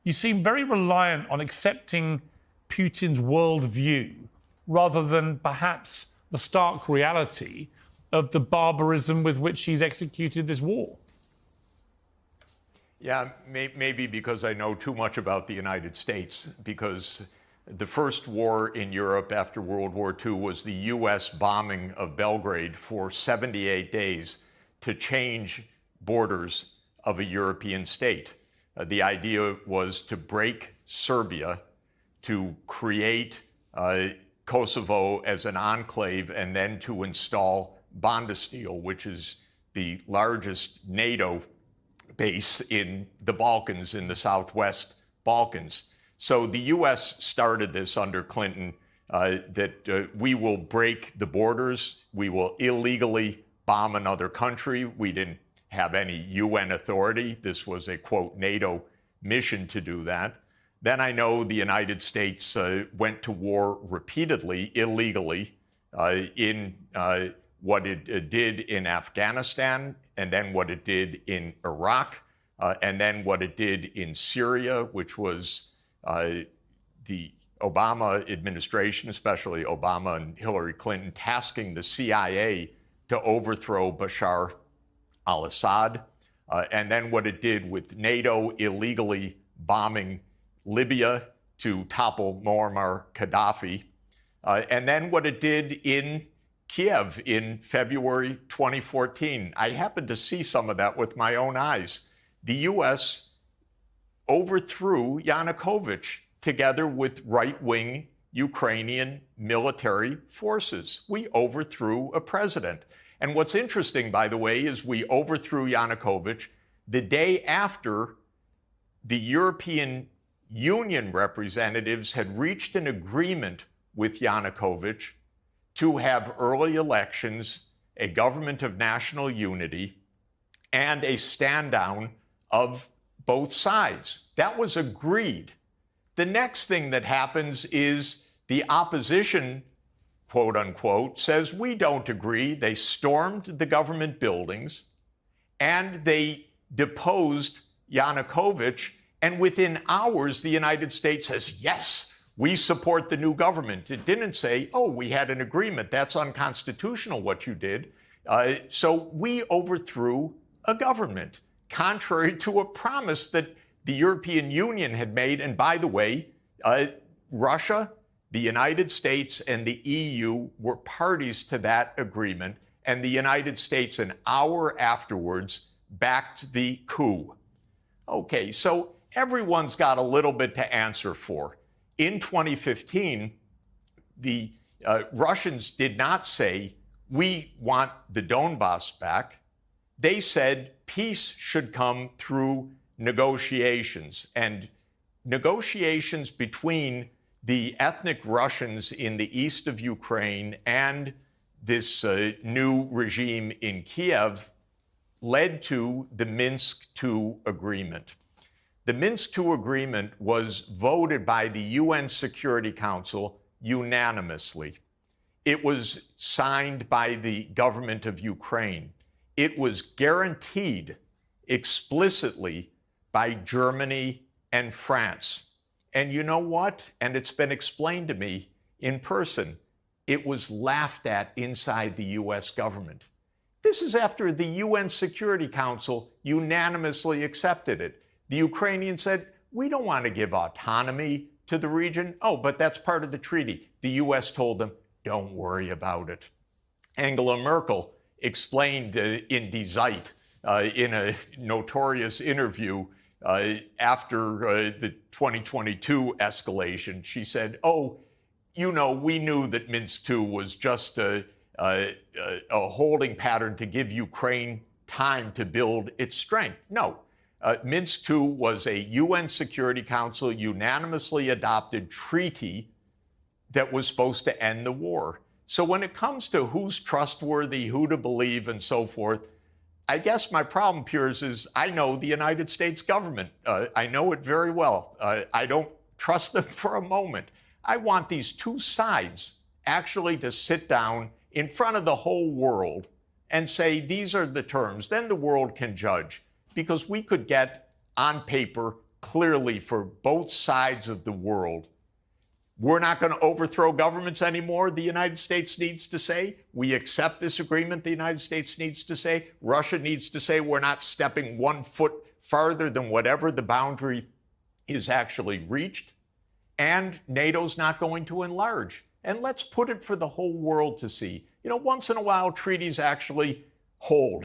you seem very reliant on accepting Putin's worldview rather than perhaps the stark reality of the barbarism with which he's executed this war. Yeah, maybe because I know too much about the United States, because the first war in Europe after World War II was the U.S. bombing of Belgrade for 78 days to change borders of a European state. The idea was to break Serbia, to create Kosovo as an enclave, and then to install Bondesteel, which is the largest NATO base in the Balkans, in the Southwest Balkans. So the U.S. started this under Clinton, that we will break the borders, we will illegally bomb another country. We didn't have any UN authority. This was a, quote, NATO mission to do that. Then I know the United States went to war repeatedly, illegally, in what it did in Afghanistan, and then what it did in Iraq, and then what it did in Syria, which was the Obama administration, especially Obama and Hillary Clinton, tasking the CIA to overthrow Bashar al-Assad, and then what it did with NATO illegally bombing Libya to topple Muammar Gaddafi, and then what it did in Kiev in February 2014. I happened to see some of that with my own eyes. The U.S. overthrew Yanukovych together with right-wing Ukrainian military forces. We overthrew a president. And what's interesting, by the way, is we overthrew Yanukovych the day after the European Union representatives had reached an agreement with Yanukovych to have early elections, a government of national unity, and a stand-down of both sides. That was agreed. The next thing that happens is the opposition, quote unquote, says we don't agree. They stormed the government buildings and they deposed Yanukovych. And within hours, the United States says, yes, we support the new government. It didn't say, oh, we had an agreement. That's unconstitutional what you did. So we overthrew a government, contrary to a promise that the European Union had made. And by the way, Russia, the United States, and the EU were parties to that agreement. And the United States, an hour afterwards, backed the coup. Okay, so everyone's got a little bit to answer for. In 2015, the Russians did not say, we want the Donbass back. They said peace should come through negotiations, and negotiations between the ethnic Russians in the east of Ukraine and this new regime in Kiev led to the Minsk II agreement. The Minsk II agreement was voted by the UN Security Council unanimously. It was signed by the government of Ukraine. It was guaranteed explicitly by Germany and France. And you know what? And it's been explained to me in person. It was laughed at inside the US government. This is after the UN Security Council unanimously accepted it. The Ukrainians said, we don't want to give autonomy to the region. Oh, but that's part of the treaty. The US told them, don't worry about it. Angela Merkel explained in Die Zeit, in a notorious interview after the 2022 escalation, she said, oh, you know, we knew that Minsk II was just a holding pattern to give Ukraine time to build its strength. No. Minsk II was a UN Security Council unanimously adopted treaty that was supposed to end the war. So when it comes to who's trustworthy, who to believe, and so forth, I guess my problem, Piers, is I know the United States government. I know it very well. I don't trust them for a moment. I want these two sides actually to sit down in front of the whole world and say, these are the terms. Then the world can judge. Because we could get, on paper, clearly for both sides of the world. We're not going to overthrow governments anymore, the United States needs to say. We accept this agreement, the United States needs to say. Russia needs to say we're not stepping 1 foot farther than whatever the boundary is actually reached. And NATO's not going to enlarge. And let's put it for the whole world to see. You know, once in a while, treaties actually hold.